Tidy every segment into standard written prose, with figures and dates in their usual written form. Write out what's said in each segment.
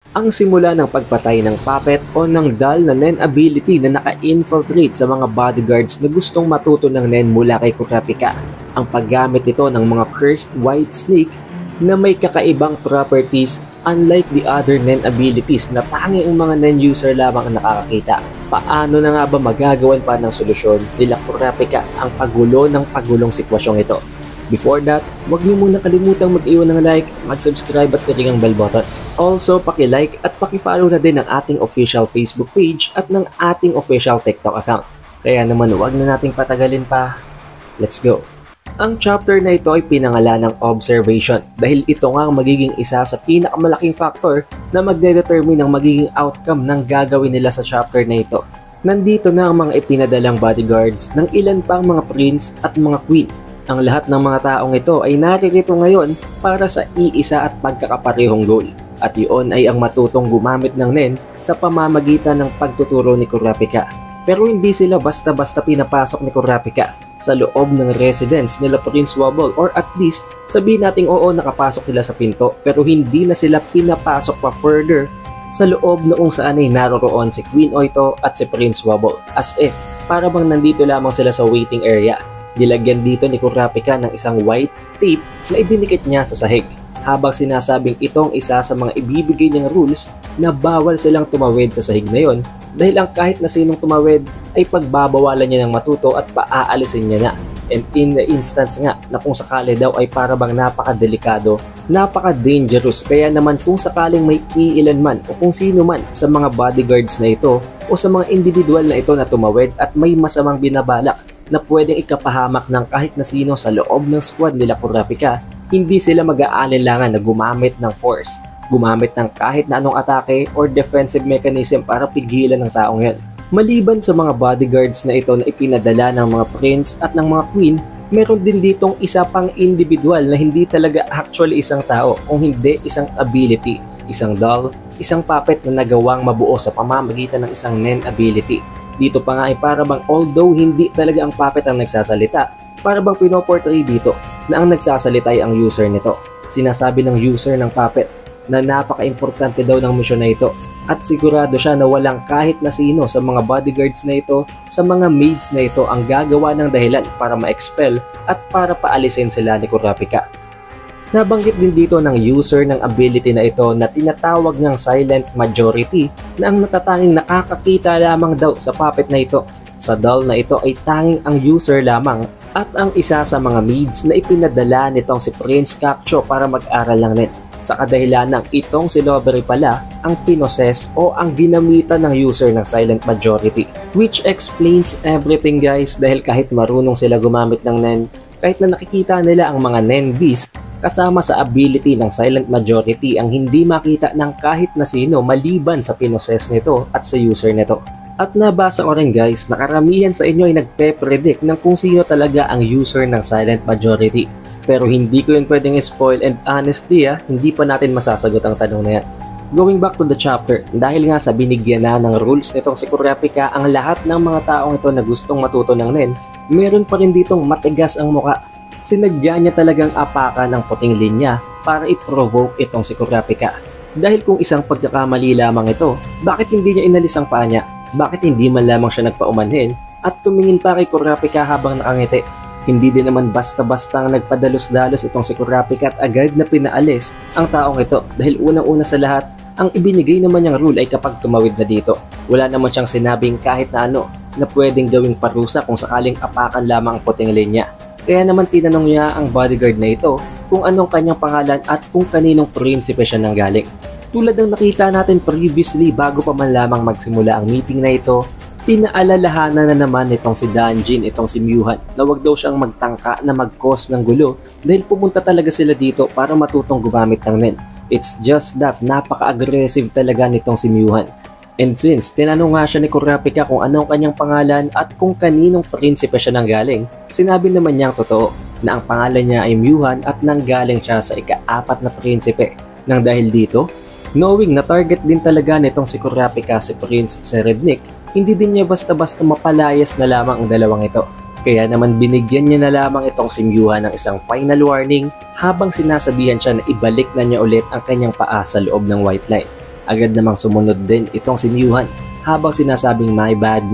Ang simula ng pagpatay ng puppet o ng Dal na Nen ability na naka-infiltrate sa mga bodyguards na gustong matuto ng Nen mula kay Kurapika. Ang paggamit nito ng mga cursed white snake na may kakaibang properties unlike the other Nen abilities na tanging ang mga Nen user lamang ang nakakakita. Paano na nga ba magagawan pa ng solusyon nila Kurapika ang pagulo ng pagulong sitwasyong ito? Before that, huwag niyo muna kalimutang mag-iwan ng like, mag-subscribe at click ang bell button. Also, paki-like at paki-follow na din ang ating official Facebook page at ng ating official TikTok account. Kaya naman huwag na nating patagalin pa. Let's go! Ang chapter na ito ay pinangalan ng Observation dahil ito nga ang magiging isa sa pinakamalaking factor na magde-determine ang magiging outcome ng gagawin nila sa chapter na ito. Nandito na ang mga ipinadalang bodyguards ng ilan pang mga prince at mga queen. Ang lahat ng mga taong ito ay naririto ngayon para sa iisa at pagkakaparehong goal. At iyon ay ang matutong gumamit ng Nen sa pamamagitan ng pagtuturo ni Kurapika. Pero hindi sila basta-basta pinapasok ni Kurapika sa loob ng residence nila Prince Wobble, or at least sabihin nating oo, nakapasok sila sa pinto pero hindi na sila pinapasok pa further sa loob noong saan ay naroroon si Queen Oito at si Prince Wobble, as if para bang nandito lamang sila sa waiting area. Nilagyan dito ni Kurapika ng isang white tape na idinikit niya sa sahig habang sinasabing itong isa sa mga ibibigay niyang rules na bawal silang tumawid sa sahig na yon dahil ang kahit na sinong tumawid ay pagbabawalan niya ng matuto at paaalisin niya na. And in the instance nga na kung sakali daw ay para bang napakadelikado, napaka-dangerous, kaya naman kung sakaling may iilan man o kung sino man sa mga bodyguards na ito o sa mga individual na ito na tumawid at may masamang binabalak na pwedeng ikapahamak ng kahit na sino sa loob ng squad nila Kurapika, hindi sila mag-aalinlangan na gumamit ng force, gumamit ng kahit na anong atake or defensive mechanism para pigilan ng taong yan. Maliban sa mga bodyguards na ito na ipinadala ng mga prince at ng mga queen, meron din ditong isa pang individual na hindi talaga actually isang tao, kung hindi isang ability, isang doll, isang puppet na nagawang mabuo sa pamamagitan ng isang Nen ability. Dito pa nga ay para bang although hindi talaga ang puppet ang nagsasalita, para bang pinoportray dito na ang nagsasalita ay ang user nito. Sinasabi ng user ng puppet na napaka-importante daw ng misyon na ito at sigurado siya na walang kahit na sino sa mga bodyguards na ito, sa mga maids na ito ang gagawa ng dahilan para ma-expel at para paalisin sila ni Kurapika. Nabanggit din dito ng user ng ability na ito na tinatawag ng silent majority na ang natatanging nakakakita lamang daw sa puppet na ito. Sa doll na ito ay tanging ang user lamang at ang isa sa mga maids na ipinadala nitong si Prince Caccho para mag-aral lang din. Sa kadahilan ng itong si Lovery pala ang pinoses o ang ginamitan ng user ng silent majority. Which explains everything guys, dahil kahit marunong sila gumamit ng Nen, kahit na nakikita nila ang mga Nen beast, kasama sa ability ng silent majority ang hindi makita ng kahit na sino maliban sa pinoses nito at sa user nito. At nabasa ko rin guys na karamihan sa inyo ay nagpe-predict ng kung sino talaga ang user ng silent majority. Pero hindi ko yun pwedeng spoil, and honestly hindi pa natin masasagot ang tanong na yan. Going back to the chapter, dahil nga sa binigyan na ng rules nitong si Kurapika ang lahat ng mga taong ito na gustong matuto ng Nen, meron pa rin ditong matigas ang muka. Sinadya niya talagang apakan ng puting linya para i-provoke itong si Kurapika. Dahil kung isang pagkakamali lamang ito, bakit hindi niya inalis ang paa niya? Bakit hindi man lamang siya nagpaumanhin at tumingin pa kay Kurapika habang nakangiti? Hindi din naman basta-bastang nagpadalos-dalos itong si Kurapika at agad na pinaalis ang taong ito dahil unang-una sa lahat, ang ibinigay naman niyang rule ay kapag tumawid na dito. Wala naman siyang sinabing kahit na ano na pwedeng gawing parusa kung sakaling apakan lamang ang puting linya. Kaya naman tinanong niya ang bodyguard na ito kung anong kanyang pangalan at kung kaninong prinsipe siya nanggaling. Tulad ng nakita natin previously bago pa man lamang magsimula ang meeting na ito, pinaalalahanan na naman itong si Danjin, itong si Myuhan na wag daw siyang magtangka na mag-cause ng gulo dahil pumunta talaga sila dito para matutong gumamit ng Nen. It's just that napaka-aggressive talaga nitong si Myuhan. And since tinanong nga siya ni Kurapika kung anong kanyang pangalan at kung kaninong prinsipe siya nanggaling, sinabi naman niyang totoo na ang pangalan niya ay Myuhan at nanggaling siya sa ika-4 na prinsipe. Nang dahil dito, knowing na target din talaga nitong si Kurapika si Prince Serednik, hindi din niya basta-basta mapalayas na lamang ang dalawang ito. Kaya naman binigyan niya na lamang itong si Myuhan ng isang final warning habang sinasabihan siya na ibalik na niya ulit ang kanyang paa sa loob ng white line. Agad namang sumunod din itong si Myuhan habang sinasabing my bad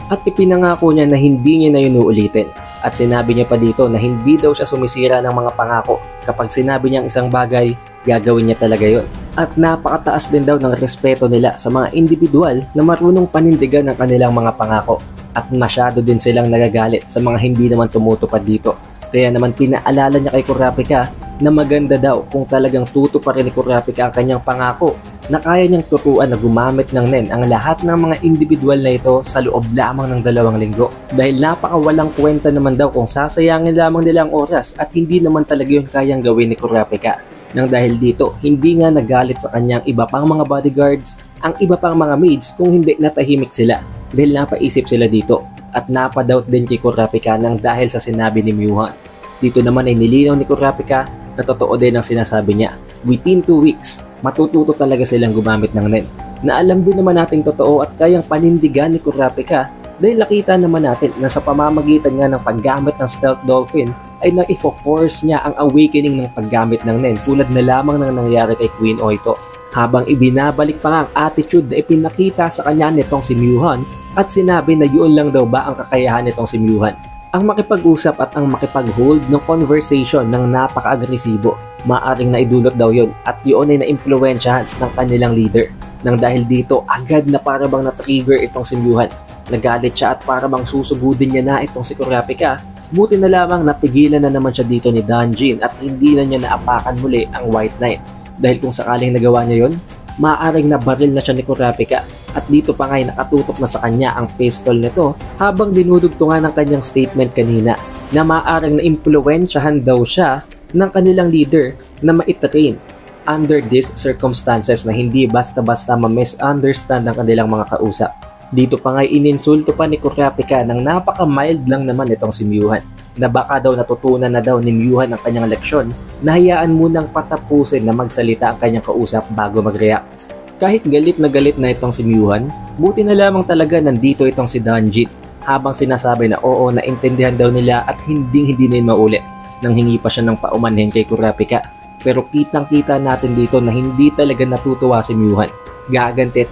at ipinangako niya na hindi niya na yun uulitin. At sinabi niya pa dito na hindi daw siya sumisira ng mga pangako. Kapag sinabi niyang isang bagay, gagawin niya talaga yun. At napakataas din daw ng respeto nila sa mga individual na marunong panindigan ng kanilang mga pangako. At masyado din silang nagagalit sa mga hindi naman tumutupad dito. Kaya naman pinaalala niya kay Kurapika na maganda daw kung talagang tutuparin ni Kurapika ang kanyang pangako na kaya niyang turuan na gumamit ng NEN ang lahat ng mga individual na ito sa loob lamang ng 2 linggo. Dahil napakawalang kwenta naman daw kung sasayangin lamang nila ang oras at hindi naman talaga yun kayang gawin ni Kurapika. Nang dahil dito, hindi nga nagalit sa kanyang iba pang mga bodyguards, ang iba pang mga maids kung hindi natahimik sila dahil napaisip sila dito at napadoubt din kay Kurapika nang dahil sa sinabi ni Myuhan. Dito naman ay nilinaw ni Kurapika na totoo din ang sinasabi niya. Within 2 weeks, matututo talaga silang gumamit ng NEN. Na alam din naman nating totoo at kayang panindigan ni Kurapika dahil nakita naman natin na sa pamamagitan nga ng paggamit ng Stealth Dolphin ay na-force niya ang awakening ng paggamit ng NEN tulad na lamang ng nangyari kay Queen Oito. Habang ibinabalik pa nga ang attitude na ipinakita sa kanya nitong si Myuhan at sinabi na yun lang daw ba ang kakayahan nitong si Myuhan. Ang makipag-usap at ang makipag-hold ng conversation ng napaka-agresibo, maaring naidulot daw yun at yun ay na-impluensyahan ng kanilang leader. Nang dahil dito, agad na para bang na-trigger itong si Myuhan. Nagalit siya at para bang susugudin niya na itong si Kurapika. Buti na lamang napigilan na naman siya dito ni Danjin at hindi na niya naapakan muli ang White Knight. Dahil kung sakaling nagawa niya yun, maaaring nabaril na siya ni Kurapika. At dito pa nga'y nakatutok na sa kanya ang pistol nito habang dinudugtungan ng kanyang statement kanina na maaaring na-impluensyahan daw siya ng kanilang leader na maitrain under these circumstances na hindi basta-basta ma-misunderstand ang kanilang mga kausap. Dito pa nga'y ininsulto pa ni Kurapika ng napaka-mild lang naman itong si Myuhan na baka daw natutunan na daw ni Myuhan ang kanyang leksyon na hayaan munang patapusin na magsalita ang kanyang kausap bago mag-react. Kahit galit na itong si Myuhan, buti na lamang talaga nandito itong si Danjin habang sinasabi na oo, naintindihan daw nila at hindi na yun maulit nang hingi pa siya ng paumanhin kay Kurapika. Pero kitang-kita natin dito na hindi talaga natutuwa si Myuhan. Gaganti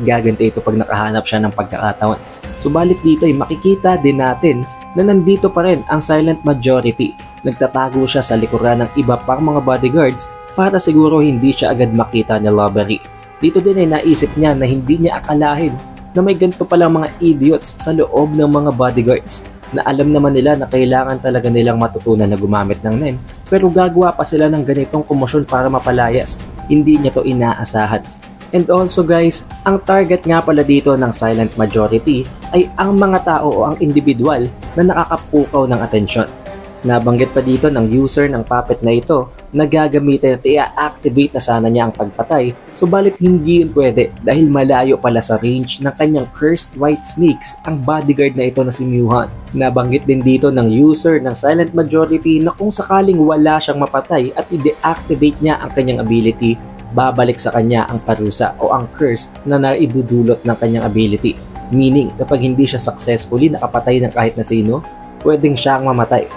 ito pag nakahanap siya ng pagkakataon. Subalit dito ay makikita din natin na nandito pa rin ang silent majority. Nagtatago siya sa likuran ng iba pang mga bodyguards para siguro hindi siya agad makita ni Lovery. Dito din ay naisip niya na hindi niya akalahin na may ganito palang mga idiots sa loob ng mga bodyguards na alam naman nila na kailangan talaga nilang matutunan na gumamit ng NEN pero gagawa pa sila ng ganitong komosyon para mapalayas. Hindi niya to inaasahan. And also guys, ang target nga pala dito ng silent majority ay ang mga tao o ang individual na nakakapukaw ng atensyon. Nabanggit pa dito ng user ng puppet na ito na gagamitin at i-activate na sana niya ang pagpatay, subalit hindi yun pwede dahil malayo pala sa range ng kanyang cursed white snakes ang bodyguard na ito na si Myuhan. Nabanggit din dito ng user ng silent majority na kung sakaling wala siyang mapatay at i-deactivate niya ang kanyang ability, babalik sa kanya ang parusa o ang curse na naidudulot ng kanyang ability. Meaning, kapag hindi siya successfully nakapatay ng kahit na sino, pwedeng siyang mamatay.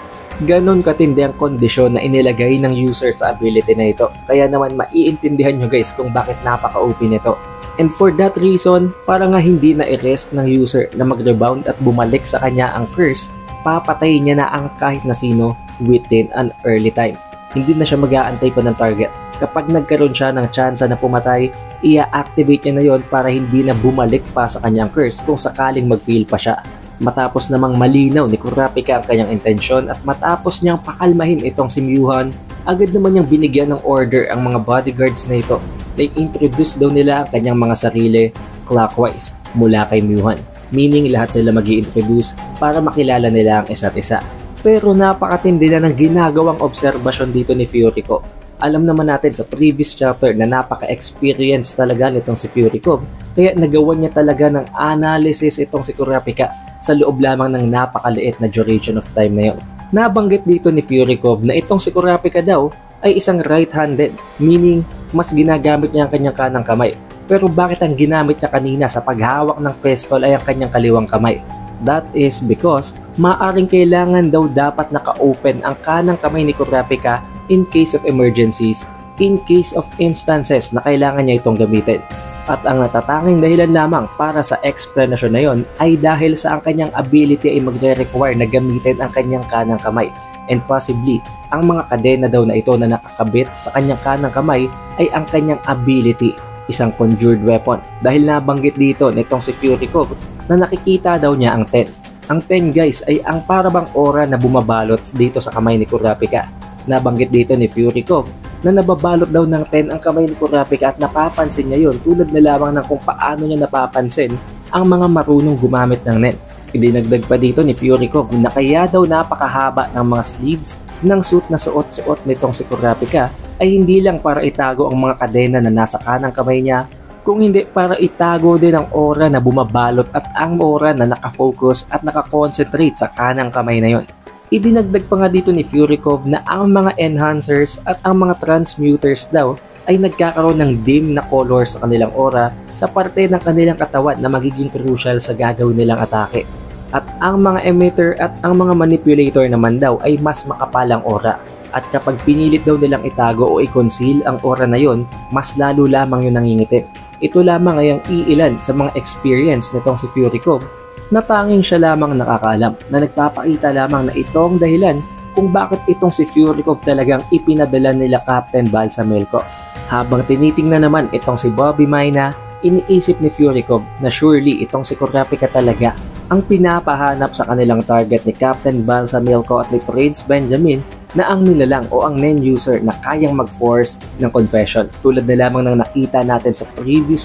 Ganon katindi ang kondisyon na inilagay ng user sa ability na ito. Kaya naman maiintindihan nyo guys kung bakit napaka-OP nito. And for that reason, para nga hindi na i-risk ng user na mag-rebound at bumalik sa kanya ang curse, papatayin niya na ang kahit na sino within an early time. Hindi na siya mag-aantay pa ng target. Kapag nagkaroon siya ng tsansa na pumatay, i-activate niya na yon para hindi na bumalik pa sa kanyang curse kung sakaling mag-fail pa siya. Matapos namang malinaw ni Kurapika ang kanyang intensyon at matapos niyang pakalmahin itong si Myuhan, agad naman niyang binigyan ng order ang mga bodyguards na ito na i-introduce daw nila ang kanyang mga sarili clockwise mula kay Myuhan. Meaning lahat sila mag-i-introduce para makilala nila ang isa't isa. Pero napakatindi na ng ginagawang obserbasyon dito ni Furikov. Alam naman natin sa previous chapter na napaka-experience talaga nitong si Furikov, kaya nagawa niya talaga ng analysis itong si Kurapika sa loob lamang ng napakaliit na duration of time na yon. Nabanggit dito ni Furikov na itong si Kurapika daw ay isang right-handed, meaning mas ginagamit niya ang kanyang kanang kamay. Pero bakit ang ginamit niya kanina sa paghawak ng pistol ay ang kanyang kaliwang kamay? That is because maaring kailangan daw dapat naka-open ang kanang kamay ni Kurapika in case of emergencies, in case of instances na kailangan niya itong gamitin. At ang natatanging dahilan lamang para sa explanation na yon ay dahil sa ang kanyang ability ay magre-require na gamitin ang kanyang kanang kamay. And possibly, ang mga kadena daw na ito na nakakabit sa kanyang kanang kamay ay ang kanyang ability, isang conjured weapon. Dahil nabanggit dito nitong si Furikov na nakikita daw niya ang 10. Ang 10 guys ay ang parabang aura na bumabalot dito sa kamay ni Kurapika. Nabanggit dito ni Furikov na nababalot daw ng 10 ang kamay ni Kurapika at napapansin niya yun tulad na lamang ng kung paano niya napapansin ang mga marunong gumamit ng nen. Idinagdag pa dito ni Furikov na kaya daw napakahaba ng mga sleeves ng suit na suot-suot nitong si Kurapika ay hindi lang para itago ang mga kadena na nasa kanang kamay niya, kung hindi para itago din ang aura na bumabalot at ang aura na nakafocus at nakakonsentrate sa kanang kamay na yon. Idinagdag pa nga dito ni Furikov na ang mga enhancers at ang mga transmuters daw ay nagkakaroon ng dim na color sa kanilang aura sa parte ng kanilang katawan na magiging crucial sa gagawin nilang atake. At ang mga emitter at ang mga manipulator naman daw ay mas makapalang aura. At kapag pinilit daw nilang itago o i-conceal ang aura na yon, mas lalo lamang yung nangingitim. Ito lamang ay ang iilan sa mga experience nitong si Furikov na tanging siya lamang nakakaalam, na nagpapakita lamang na itong dahilan kung bakit itong si Furikov talagang ipinadala nila Captain Balsamelko. Habang tinitingnan naman itong si Bobby Mayna, iniisip ni Furikov na surely itong si Kurapika talaga ang pinapahanap sa kanilang target ni Captain Balsamelko at ni Prince Benjamin na ang nilalang o ang nen user na kayang mag-force ng confession, tulad na lamang ng nakita natin sa previous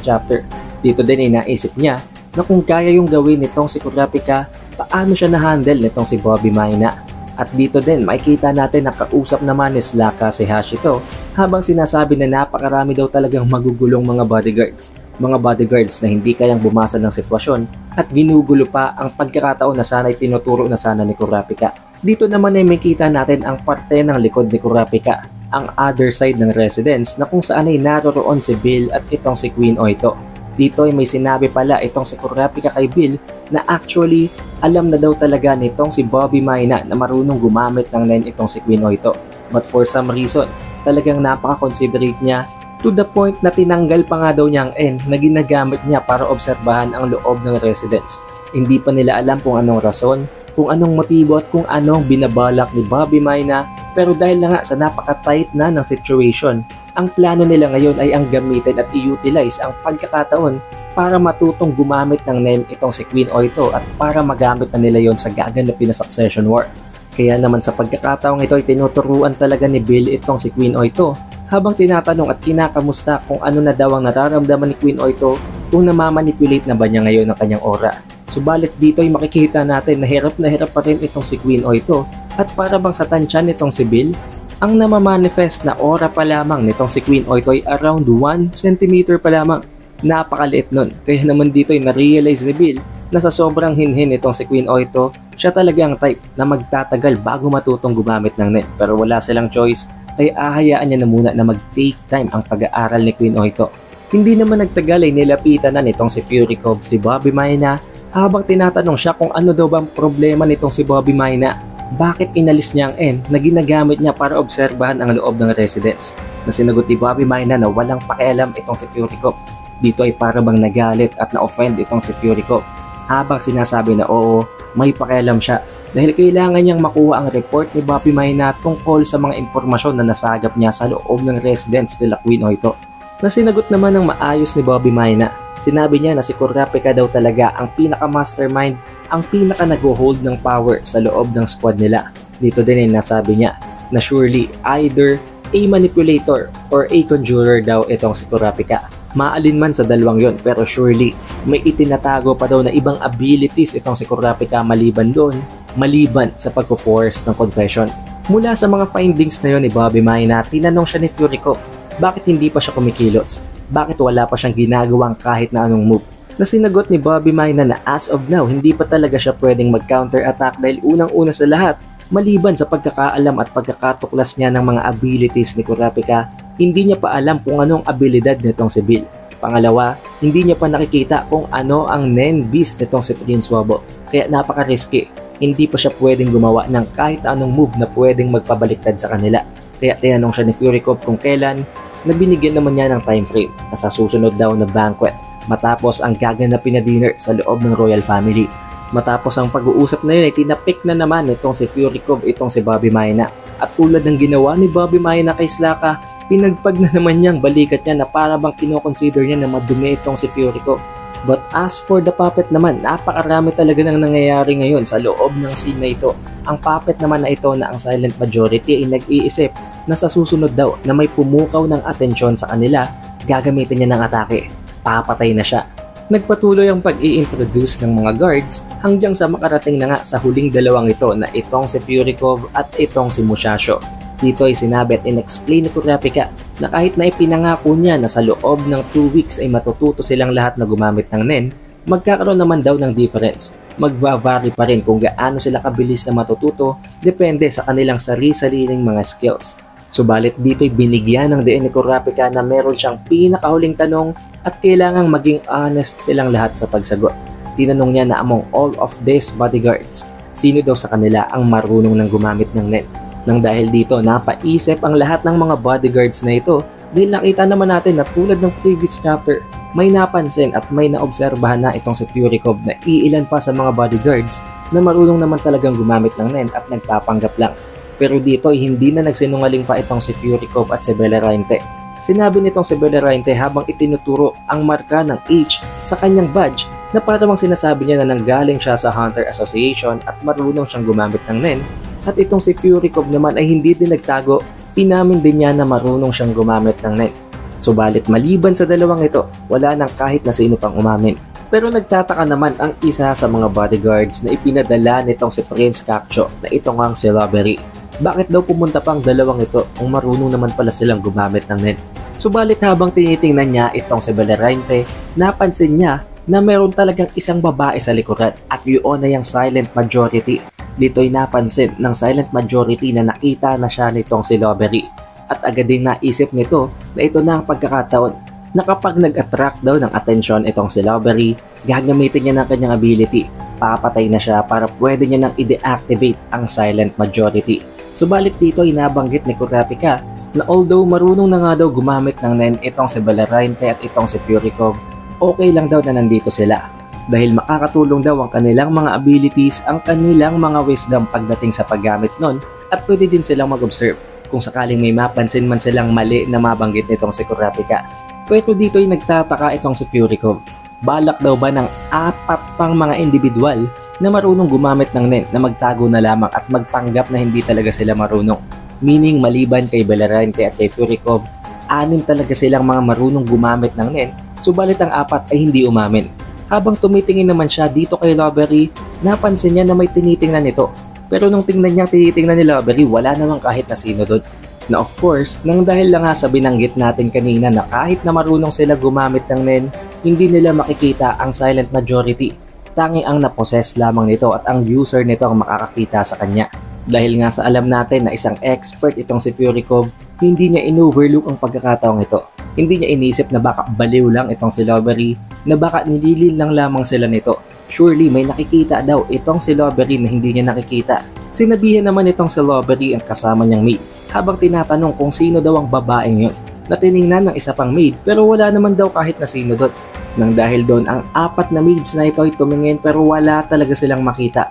chapter. Dito din ay naisip niya na kung kaya yung gawin nitong si Kurapika, paano siya na-handle nitong si Bobby Mayna. At dito din makikita natin na kausap naman ni Slaka si Hashito habang sinasabi na napakarami daw talagang magugulong mga bodyguards. Mga bodyguards na hindi kayang bumasa ng sitwasyon at ginugulo pa ang pagkakataon na sana'y tinuturo na sana ni Kurapika. Dito naman ay makita natin ang parte ng likod ni Kurapika, ang other side ng residence na kung saan ay naroroon si Bill at itong si Queen Oito. Dito ay may sinabi pala itong si Kurapika kay Bill na actually alam na daw talaga nitong si Bobby Mayna na marunong gumamit ng nen itong si Queen Oito. But for some reason, talagang napaka-considerate niya to the point na tinanggal pa nga daw niya ang N na ginagamit niya para obserbahan ang loob ng residence. Hindi pa nila alam kung anong rason, kung anong motibo at kung anong binabalak ni Bobby Mayna, pero dahil na nga sa napaka-tight na ng situation, ang plano nila ngayon ay ang gamitin at i-utilize ang pagkakataon para matutong gumamit ng NEM itong si Queen Oito at para magamit na nila yon sa gaganapin na succession war. Kaya naman sa pagkakataong ito ay tinuturuan talaga ni Bill itong si Queen Oito habang tinatanong at kinakamusta kung ano na daw ang nararamdaman ni Queen Oito kung namamanipulate na ba niya ngayon ang kanyang aura. Subalit dito ay makikita natin na hirap pa rin itong si Queen Oito at para bang sa tansya nitong si Bill, ang namamanifest na aura pa lamang nitong si Queen Oito ay around 1 cm pa lamang. Napakaliit nun. Kaya naman dito ay na-realize ni Bill na sa sobrang hinhin nitong si Queen Oito, siya talaga ang type na magtatagal bago matutong gumamit ng net. Pero wala silang choice, kaya ahayaan niya na muna na mag-take time ang pag-aaral ni Queen Oito. Hindi naman nagtagal ay nilapitan na nitong si Furikov si Bobby Mayna habang tinatanong siya kung ano daw bang problema nitong si Bobby Mayna. Bakit inalis niya ang N na ginagamit niya para obserbahan ang loob ng residence? Na sinagot ni Bobby Mayna na walang pakialam itong si Furikov. Dito ay para bang nagalit at na-offend itong si Furikov habang sinasabi na oo, may pakialam siya dahil kailangan niyang makuha ang report ni Bobby Mayna tungkol sa mga impormasyon na nasagap niya sa loob ng residence nila Queen Oito. Na sinagot naman ng maayos ni Bobby Mayna. Sinabi niya na si Kurapika daw talaga ang pinaka-mastermind, ang pinaka-nag-hold ng power sa loob ng squad nila. Dito din ay nasabi niya na surely either a manipulator or a conjurer daw itong si Kurapika. Maalin man sa dalawang yon pero surely may itinatago pa daw na ibang abilities itong si Kurapika maliban doon, maliban sa pagpo-force ng confession. Mula sa mga findings na yon ni Bobby Mayna, tinanong siya ni Furikov bakit hindi pa siya kumikilos. Bakit wala pa siyang ginagawang kahit na anong move? Na sinagot ni Bobby Mayna na as of now, hindi pa talaga siya pwedeng mag-counter-attack dahil unang-una sa lahat, maliban sa pagkakaalam at pagkakatuklas niya ng mga abilities ni Kurapika, hindi niya pa alam kung anong abilidad nitong si Bill. Pangalawa, hindi niya pa nakikita kung ano ang Nen Beast nitong si Prince Wobo. Kaya napaka-risky, hindi pa siya pwedeng gumawa ng kahit anong move na pwedeng magpabaliktad sa kanila. Kaya tinanong siya ni Furikov kung kailan na binigyan naman niya ng time frame na sa susunod daw na banquet matapos ang gaganapin na dinner sa loob ng royal family. Matapos ang pag-uusap na yun ay tinapik na naman itong si Fury Cove itong si Bobby Mayna. At tulad ng ginawa ni Bobby Mayna kay Slaka, pinagpag na naman niyang balikat niya na para bang kinoconsider niya na madumi itong si Fury Cove. But as for the puppet naman, napakarami talaga nang nangyayari ngayon sa loob ng scene na ito. Ang puppet naman na ito na ang silent majority ay nag-iisip na sa susunod daw na may pumukaw ng atensyon sa kanila, gagamitin niya ng atake. Papatay na siya. Nagpatuloy ang pag-i-introduce ng mga guards hanggang sa makarating na nga sa huling dalawang ito na itong si Fury Cove at itong si Musashi. Dito ay sinabi at in-explain ni Kurapika na kahit na ipinangako niya na sa loob ng 2 weeks ay matututo silang lahat na gumamit ng Nen, magkakaroon naman daw ng difference. Magva-vary pa rin kung gaano sila kabilis na matututo, depende sa kanilang sarili-sariling mga skills. Subalit dito'y binigyan ng diin ni Kurapika na meron siyang pinakahuling tanong at kailangang maging honest silang lahat sa pagsagot. Tinanong niya na among all of these bodyguards, sino daw sa kanila ang marunong ng gumamit ng Nen. Nang dahil dito, napaisip ang lahat ng mga bodyguards na ito dahil nakita naman natin na tulad ng previous chapter, may napansin at may naobserbahan na itong si Fury Cove na iilan pa sa mga bodyguards na marunong naman talagang gumamit ng Nen at nagpapanggap lang. Pero dito ay hindi na nagsinungaling pa itong si Fury Cove at si Bellarainte. Sinabi nitong si Bellarainte habang itinuturo ang marka ng H sa kanyang badge na parang sinasabi niya na nanggaling siya sa Hunter Association at marunong siyang gumamit ng Nen. At itong si Fury Cove naman ay hindi din nagtago, inamin din niya na marunong siyang gumamit ng Nen. Subalit maliban sa dalawang ito, wala nang kahit na sino pang umamin. Pero nagtataka naman ang isa sa mga bodyguards na ipinadala nitong si Prince Kakcho na ito ngang si Robbery. Bakit daw pumunta pang dalawang ito kung marunong naman pala silang gumamit ng Nen? Subalit habang tinitingnan niya itong si Bellarainte, napansin niya na meron talagang isang babae sa likuran at yun ay ang silent majority. Dito'y napansin ng silent majority na nakita na siya nitong si Robbery at agad din naisip nito na ito na ang pagkakataon na kapag nag-attract daw ng atensyon itong si Robbery, gagamitin niya ng kanyang ability. Papatay na siya para pwede niya nang i-deactivate ang silent majority. Subalit dito ay nabanggit ni Kurapika na although marunong na nga daw gumamit ng Nen itong si Bellarainte at itong si Fury Cove, okay lang daw na nandito sila. Dahil makakatulong daw ang kanilang mga abilities, ang kanilang mga wisdom pagdating sa paggamit nun at pwede din silang mag-observe kung sakaling may mapansin man silang mali na mabanggit nitong si Kurapika. Pero dito ay nagtataka itong si Fury Cove. Balak daw ba ng 4 pang mga individual na marunong gumamit ng Nen na magtago na lamang at magpanggap na hindi talaga sila marunong? Meaning maliban kay Bellarainte at kay Fury Cove, 6 talaga silang mga marunong gumamit ng Nen, subalit ang 4 ay hindi umamin. Habang tumitingin naman siya dito kay Robbery, napansin niya na may tinitingnan nito. Pero nung tingnan niyang tinitingnan ni Robbery, wala namang kahit na sino doon. Na of course, nang dahil lang nga sa binanggit natin kanina na kahit na marunong sila gumamit ng Nen, hindi nila makikita ang silent majority. Tanging ang napossess lamang nito at ang user nito ang makakakita sa kanya. Dahil nga sa alam natin na isang expert itong si Fury Cove, hindi niya in-overlook ang pagkakataong ito. Hindi niya inisip na baka baliw lang itong si Robbery, na baka nililil lang lamang sila nito. Surely may nakikita daw itong si Robbery na hindi niya nakikita. Sinabihan naman itong si Robbery ang kasama niyang maid, habang tinatanong kung sino daw ang babaeng yun. Natiningnan ng isa pang maid pero wala naman daw kahit na sino doon. Nang dahil doon ang 4 na maids na ito ay tumingin pero wala talaga silang makita.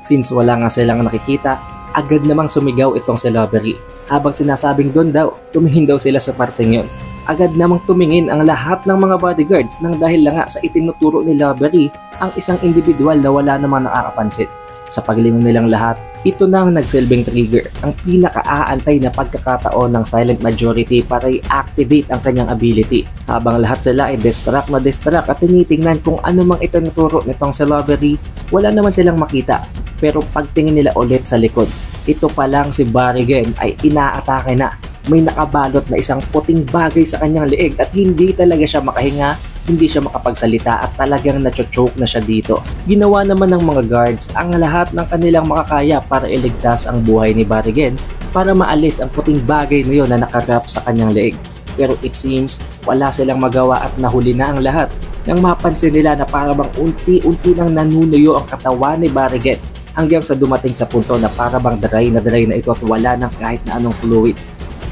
Since wala nga silang nakikita, agad namang sumigaw itong si Robbery. Habang sinasabing doon daw, tumingin daw sila sa parteng yun. Agad namang tumingin ang lahat ng mga bodyguards nang dahil lang nga sa itinuturo ni Robbery ang isang individual na wala namang nakakapansin. Sa paglingon nilang lahat, ito na ang nagsilbing trigger, ang pinaka-aantay na pagkakataon ng silent majority para i-activate ang kanyang ability. Habang lahat sila ay distract at tinitingnan kung ano mang ito naturo nitong si Robbery, wala naman silang makita. Pero pagtingin nila ulit sa likod, ito pa lang si Barrigan ay inaatake na. May nakabalot na isang puting bagay sa kanyang leeg at hindi talaga siya makahinga, hindi siya makapagsalita at talagang nachochoke na siya dito. Ginawa naman ng mga guards ang lahat ng kanilang makakaya para iligtas ang buhay ni Barrigan para maalis ang puting bagay na yun na nakarap sa kanyang leeg. Pero it seems wala silang magawa at nahuli na ang lahat nang mapansin nila na parabang unti-unti nang nanunuyo ang katawan ni Barrigan hanggang sa dumating sa punto na parabang dry na ito at wala nang kahit na anong fluid.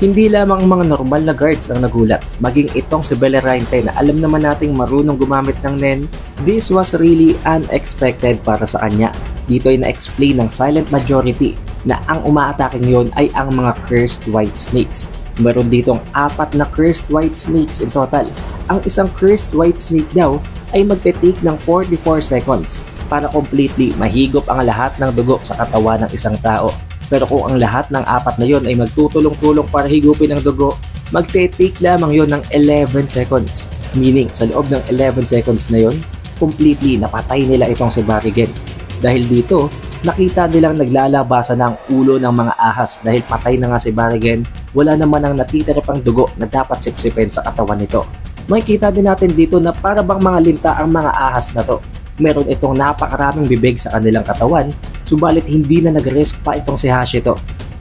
Hindi lamang mga normal na guards ang nagulat, maging itong si Bellerainte na alam naman nating marunong gumamit ng Nen, this was really unexpected para sa kanya. Dito ay na-explain ng silent majority na ang umaataking yon ay ang mga cursed white snakes. Meron ditong 4 na cursed white snakes in total. Ang isang cursed white snake daw ay magte-take ng 44 seconds para completely mahigop ang lahat ng dugo sa katawan ng isang tao. Pero kung ang lahat ng 4 na yon ay magtutulong-tulong para higupin ang dugo, magte-take lamang yon ng 11 seconds. Meaning, sa loob ng 11 seconds na yon, completely napatay nila itong si Barrigan. Dahil dito, nakita nilang naglalabasan ng ulo ng mga ahas dahil patay na nga si Barrigan, wala naman ang natitira pang dugo na dapat sipsipin sa katawan nito. Makikita din natin dito na para bang mga linta ang mga ahas na to. Meron itong napakaraming bibig sa kanilang katawan, subalit hindi na nag-risk pa itong si Hashito.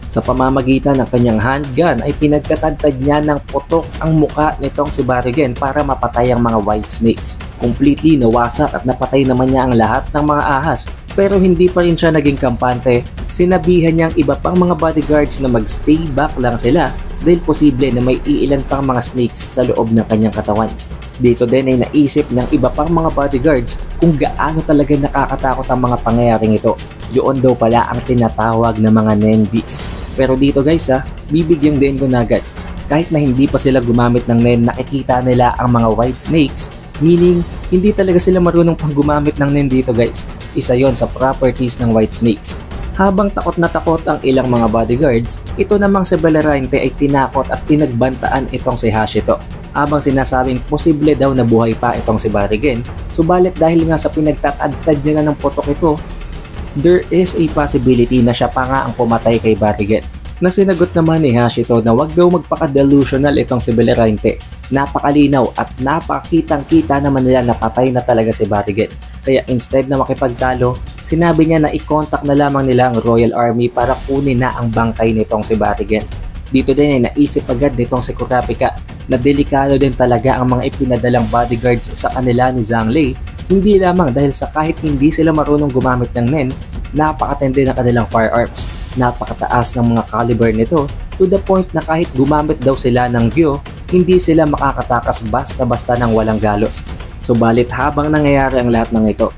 Sa pamamagitan ng kanyang handgun ay pinagkatadtad niya ng putok ang muka nitong si Barrigan para mapatay ang mga white snakes. Completely nawasak at napatay naman niya ang lahat ng mga ahas, pero hindi pa rin siya naging kampante. Sinabihan niyang iba pang mga bodyguards na mag-stay back lang sila dahil posible na may iilan pang mga snakes sa loob ng kanyang katawan. Dito din ay naisip ng iba pang mga bodyguards kung gaano talaga nakakatakot ang mga pangyayaring ito. Yun daw pala ang tinatawag na mga Nen Beast. Pero dito guys bibigyan din ko na agad. Kahit na hindi pa sila gumamit ng Nen, nakikita nila ang mga white snakes. Meaning, hindi talaga sila marunong pang gumamit ng Nen dito guys. Isa yon sa properties ng white snakes. Habang takot na takot ang ilang mga bodyguards, ito namang si Bellerainte ay tinakot at pinagbantaan itong si Hashito. Habang sinasabing posible daw na buhay pa itong si Barrigan, subalit dahil nga sa pinagtatadtad niya ng putok ito, there is a possibility na siya pa nga ang pumatay kay Barrigan. Na sinagot naman ni Hashito na wag daw magpaka-delusional itong si Bellerainte. Napakalinaw at napakitang-kita naman nila na patay na talaga si Barrigan. Kaya instead na makipagtalo, sinabi niya na i-contact na lamang nila ang Royal Army para kunin na ang bangkay nitong si Barrigan. Dito din ay naisip agad nitong si Kurapika na delikado din talaga ang mga ipinadalang bodyguards sa kanila ni Zhang Lei, hindi lamang dahil sa kahit hindi sila marunong gumamit ng Nen, napakatindi ng kanilang firearms, napakataas ng mga caliber nito to the point na kahit gumamit daw sila ng Gyo, hindi sila makakatakas basta-basta ng walang galos. Subalit habang nangyayari ang lahat ng ito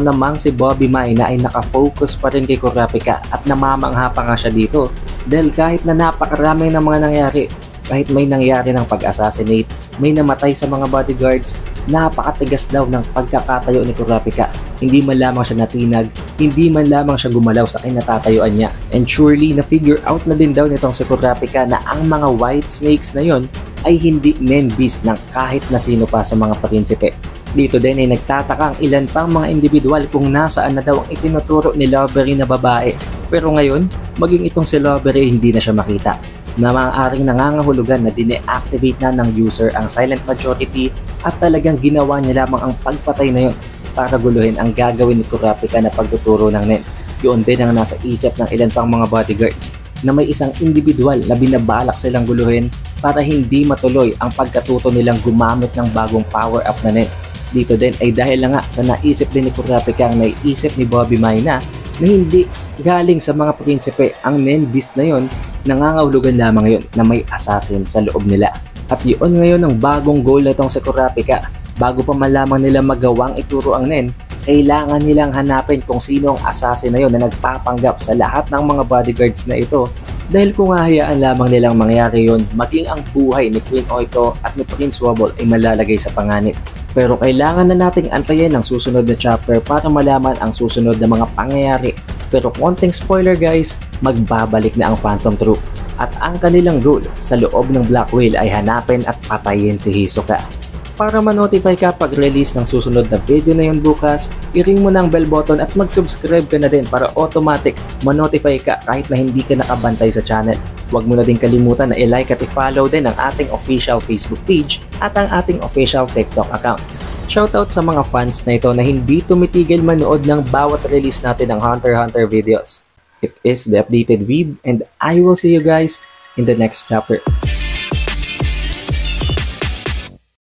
namang si Bobby Mai na ay nakafocus pa rin kay Kurapika at namamangha pa nga siya dito dahil kahit na napakarami ng mga nangyari, kahit may nangyari ng pag-assassinate, may namatay sa mga bodyguards, napakatigas daw ng pagkakatayo ni Kurapika. Hindi man lamang siya natinag, hindi man lamang siya gumalaw sa kinatatayuan niya. And surely na-figure out na din daw nitong si Kurapika na ang mga white snakes na yon ay hindi Nen Beast ng kahit na sino pa sa mga prinsipe. Dito din ay nagtataka ang ilan pang mga individual kung nasaan na daw ang itinuturo ni Loveberry na babae. Pero ngayon, maging itong si Loveberry hindi na siya makita. Na maaaring nangangahulugan na dine-activate na ng user ang silent majority at talagang ginawa niya lamang ang pagpatay na yun para guluhin ang gagawin ni Kurapika na pagtuturo ng Nen. Yun din ang nasa isip ng ilan pang mga bodyguards na may isang individual na binabalak silang guluhin para hindi matuloy ang pagkatuto nilang gumamit ng bagong power-up na Nen. Dito din ay dahil na nga sa naisip din ni Kurapika ang naisip ni Bobby Mai na hindi galing sa mga prinsipe ang Nen Beast na yon, nangangahulugan lamang yon na may assassin sa loob nila. At yun ngayon ang bagong goal na itong si Kurapika. Bago pa malamang nila magawang ituro ang Nen, kailangan nilang hanapin kung sino ang assassin na yon na nagpapanggap sa lahat ng mga bodyguards na ito. Dahil kung hahayaan lamang nilang mangyari yon, maging ang buhay ni Queen Oito at ni Prince Wobble ay malalagay sa panganib. Pero kailangan na nating antayin ang susunod na chapter para malaman ang susunod na mga pangyayari. Pero konting spoiler guys, magbabalik na ang Phantom Troop. At ang kanilang goal sa loob ng Black Whale ay hanapin at patayin si Hisoka. Para ma-notify ka pag release ng susunod na video na yun bukas, i-ring mo na ang bell button at mag-subscribe ka na din para automatic ma-notify ka kahit na hindi ka nakabantay sa channel. Huwag mo na din kalimutan na i-like at i-follow din ang ating official Facebook page at ang ating official TikTok account. Shoutout sa mga fans na ito na hindi tumitigil manood ng bawat release natin ng Hunter x Hunter videos. It is The Updated Weeb and I will see you guys in the next chapter.